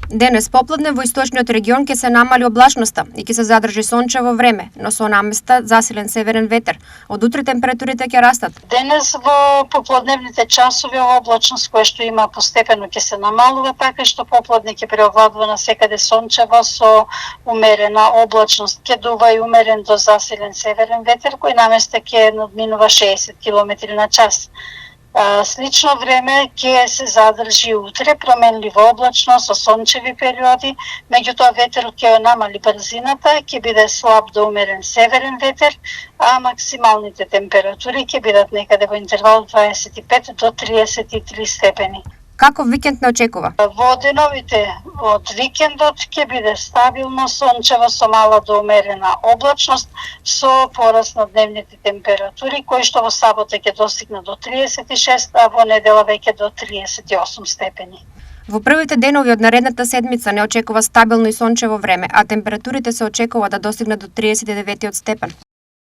Денес попладне во источниот регион ќе се намали облачноста и ќе се задржи сончево време, но со наместа засилен северен ветер. Од утре температурите ќе растат. Денес во попладневните часови облачност која што има постепено ќе се намалува, така што попладне ќе преовладува насекаде сончево со умерена облачност. Ќе дува и умерен до засилен северен ветер кој наместа ќе надминува 60 км на час. Слично време ќе се задржи утре, променлива облачност со сончеви периоди, меѓутоа ветерот ќе намали брзината, ќе биде слаб до умерен северен ветер, а максималните температури ќе бидат некаде во интервал 25 до 33 степени. Каков викенд не очекува? Во деновите од викендот ќе биде стабилно сончево со мала до умерена облачност со пораст на дневните температури кои што во сабота ќе достигнат до 36, а во недела веќе до 38 степени. Во првите денови од наредната седмица не очекува стабилно и сончево време, а температурите се очекува да достигнат до 39 степен.